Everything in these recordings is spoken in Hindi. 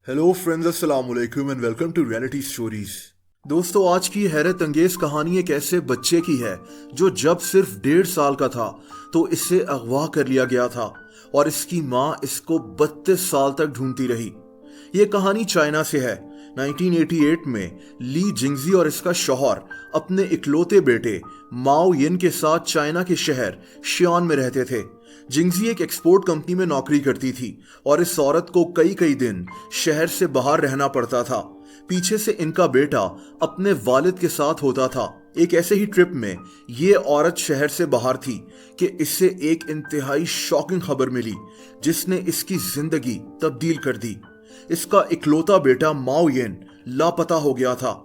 हेलो फ्रेंड्स, अस्सलाम वालेकुम and welcome to reality stories. दोस्तों, आज की हैरत अंगेज कहानी एक ऐसे बच्चे की है जो जब सिर्फ 1.5 साल का था तो इसे अगवा कर लिया गया था और इसकी माँ इसको 32 साल तक ढूंढती रही। ये कहानी चाइना से है। 1988 में ली जिंगजी और इसका शौहर अपने इकलौते बेटे माओ यिन के साथ चाइना के शहर शियान में रहते थे। जिंगजी एक एक्सपोर्ट कंपनी में नौकरी करती थी और इस औरत को कई कई दिन शहर से बाहर रहना पड़ता था। पीछे से इनका बेटा अपने वालिद के साथ होता था। एक ऐसे ही ट्रिप में ये औरत शहर से बाहर थी कि इससे एक इंतहाई शॉकिंग खबर मिली जिसने इसकी जिंदगी तब्दील कर दी। इसका इकलौता बेटा माओ यिन लापता हो गया था।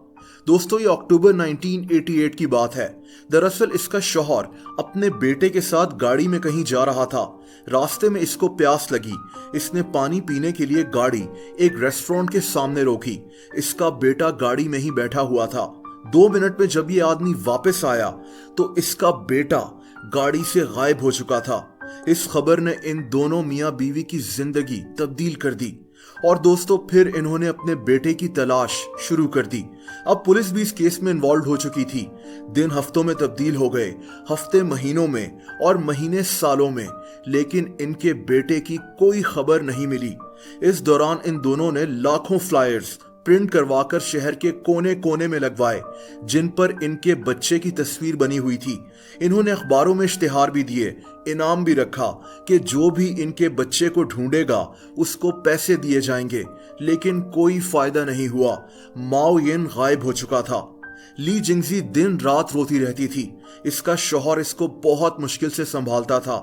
दोस्तों, ये अक्टूबर 1988 की बात है। दरअसल इसका शौहर अपने बेटे के साथ गाड़ी में कहीं जा रहा था। रास्ते में इसको प्यास लगी। इसने पानी पीने के लिए गाड़ी एक रेस्टोरेंट के सामने रोकी। इसका बेटा गाड़ी में ही बैठा हुआ था। 2 मिनट में जब ये आदमी वापस आया तो इसका बेटा गाड़ी से गायब हो चुका था। इस खबर ने इन दोनों मियाँ बीवी की जिंदगी तब्दील कर दी और दोस्तों फिर इन्होंने अपने बेटे की तलाश शुरू कर दी। अब पुलिस भी इस केस में इन्वॉल्व हो चुकी थी। दिन हफ्तों में तब्दील हो गए, हफ्ते महीनों में और महीने सालों में, लेकिन इनके बेटे की कोई खबर नहीं मिली। इस दौरान इन दोनों ने लाखों फ्लायर्स प्रिंट करवाकर शहर के कोने कोने में लगवाए जिन पर इनके बच्चे की तस्वीर बनी हुई थी। इन्होंने अखबारों में इश्तिहार भी दिए, इनाम भी रखा कि जो भी इनके बच्चे को ढूंढेगा उसको पैसे दिए जाएंगे, लेकिन कोई फायदा नहीं हुआ। माओ यिन गायब हो चुका था। ली जिंगजी दिन रात रोती रहती थी। इसका शौहर इसको बहुत मुश्किल से संभालता था।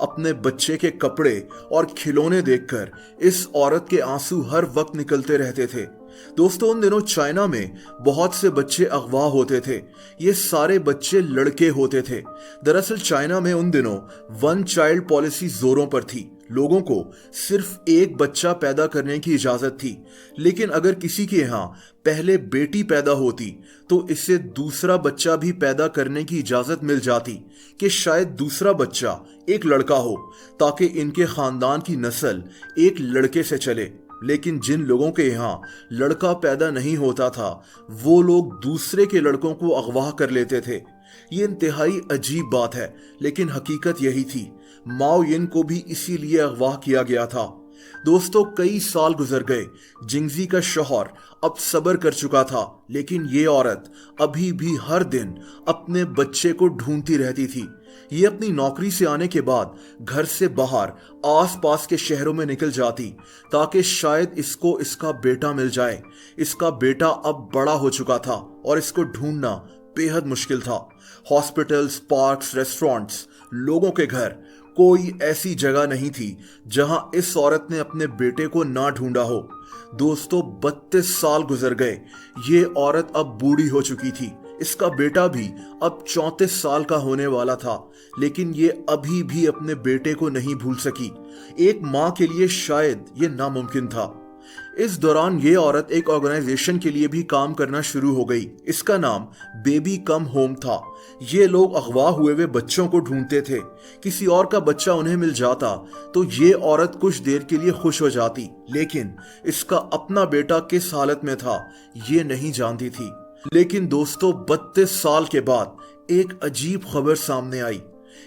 अपने बच्चे के कपड़े और खिलौने देखकर इस औरत के आंसू हर वक्त निकलते रहते थे। दोस्तों, उन दिनों चाइना में बहुत से बच्चे अगवा होते थे। ये सारे बच्चे लड़के होते थे। दरअसल चाइना में उन दिनों 1 चाइल्ड पॉलिसी जोरों पर थी। लोगों को सिर्फ एक बच्चा पैदा करने की इजाजत थी, लेकिन अगर किसी के यहाँ पहले बेटी पैदा होती तो इसे दूसरा बच्चा भी पैदा करने की इजाजत मिल जाती कि शायद दूसरा बच्चा एक लड़का हो ताकि इनके खानदान की नस्ल एक लड़के से चले। लेकिन जिन लोगों के यहाँ लड़का पैदा नहीं होता था वो लोग दूसरे के लड़कों को अगवा कर लेते थे। ये इंतहाई अजीब बात है, लेकिन हकीकत यही थी। माओ यिन को भी इसीलिए अगवा किया गया था। दोस्तों, कई साल गुजर गए। जिंगजी का शौहर अब सब्र कर चुका था, लेकिन ये औरत अभी भी हर दिन अपने बच्चे को ढूंढती रहती थी। ये अपनी नौकरी से आने के बाद घर से बाहर आसपास के शहरों में निकल जाती ताकि शायद इसको इसका बेटा मिल जाए। इसका बेटा अब बड़ा हो चुका था और इसको ढूंढना बेहद मुश्किल था। हॉस्पिटल्स, पार्क्स, रेस्टोरेंट्स, लोगों के घर, कोई ऐसी जगह नहीं थी जहां इस औरत ने अपने बेटे को ना ढूंढा हो। दोस्तों, 32 साल गुजर गए। ये औरत अब बूढ़ी हो चुकी थी। इसका बेटा भी अब 34 साल का होने वाला था, लेकिन ये अभी भी अपने बेटे को नहीं भूल सकी। एक माँ के लिए शायद ये नामुमकिन था। इस दौरान ये औरत एक ऑर्गेनाइजेशन के लिए भी काम करना शुरू हो गई। इसका नाम बेबी कम होम था। ये लोग अगवा हुए वे बच्चों को ढूंढते थे। किसी और का बच्चा उन्हें मिल जाता तो ये औरत कुछ देर के लिए खुश हो जाती, लेकिन इसका अपना बेटा किस हालत में था ये नहीं जानती थी। लेकिन दोस्तों, 32 साल के बाद एक अजीब खबर सामने आई।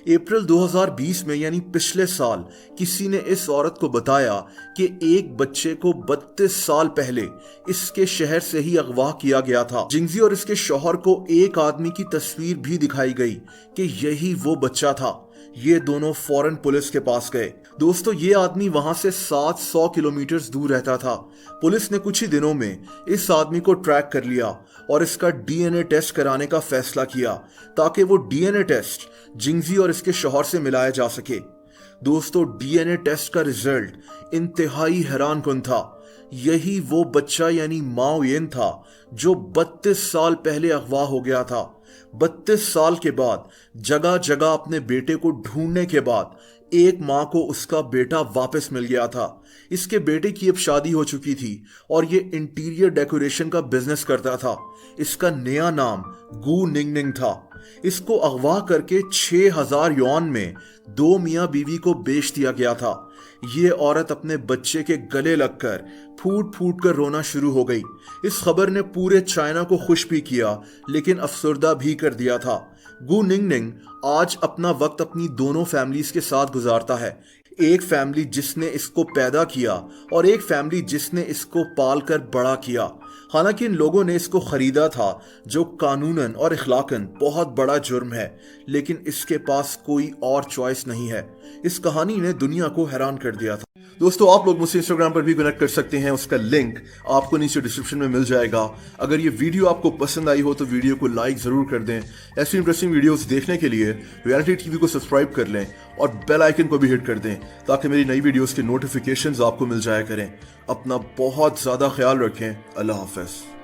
अप्रैल 2020 में, यानी पिछले साल, किसी ने इस औरत को बताया कि एक बच्चे को 32 साल पहले इसके शहर से ही अगवा किया गया था। जिंगजी और इसके शौहर को एक आदमी की तस्वीर भी दिखाई गई कि यही वो बच्चा था। ये दोनों फौरन पुलिस के पास गए। दोस्तों, ये आदमी वहां से 700 किलोमीटर दूर रहता था। पुलिस ने कुछ ही दिनों में इस आदमी को ट्रैक कर लिया और इसका डीएनए टेस्ट कराने का फैसला किया ताकि वो डीएनए टेस्ट जिंगजी और इसके शौहर से मिलाया जा सके। दोस्तों, डीएनए टेस्ट का रिजल्ट इंतहाई हैरानकुन था। यही वो बच्चा यानी माओ यिन था जो 32 साल पहले अगवा हो गया था। 32 साल के बाद जगह जगह अपने बेटे को ढूंढने के बाद एक माँ को उसका बेटा वापस मिल गया था। इसके बेटे की अब शादी हो चुकी थी और ये इंटीरियर डेकोरेशन का बिजनेस करता था। इसका नया नाम गू निंगनिंग था। इसको अगवा करके 6000 युआन में 2 मियाँ बीवी को बेच दिया गया था। ये औरत अपने बच्चे के गले लगकर फूट फूट कर रोना शुरू हो गई। इस खबर ने पूरे चाइना को खुश भी किया लेकिन अफसरदा भी कर दिया था। गु निंगनिंग आज अपना वक्त अपनी दोनों फैमिलीज के साथ गुजारता है। एक फैमिली जिसने इसको पैदा किया और एक फैमिली जिसने इसको पाल कर बड़ा किया। हालांकि इन लोगों ने इसको खरीदा था, जो कानूनन और इखलाकन बहुत बड़ा जुर्म है, लेकिन इसके पास कोई और चॉइस नहीं है। इस कहानी ने दुनिया को हैरान कर दिया था। दोस्तों, आप लोग मुझसे इंस्टाग्राम पर भी कनेक्ट कर सकते हैं, उसका लिंक आपको नीचे डिस्क्रिप्शन में मिल जाएगा। अगर ये वीडियो आपको पसंद आई हो तो वीडियो को लाइक जरूर कर दें। ऐसी इंटरेस्टिंग वीडियोस देखने के लिए रियलिटी टीवी को सब्सक्राइब कर लें और बेल आइकन को भी हिट कर दें ताकि मेरी नई वीडियोस के नोटिफिकेशंस आपको मिल जाया करें। अपना बहुत ज्यादा ख्याल रखें। अल्लाह हाफ़िज़।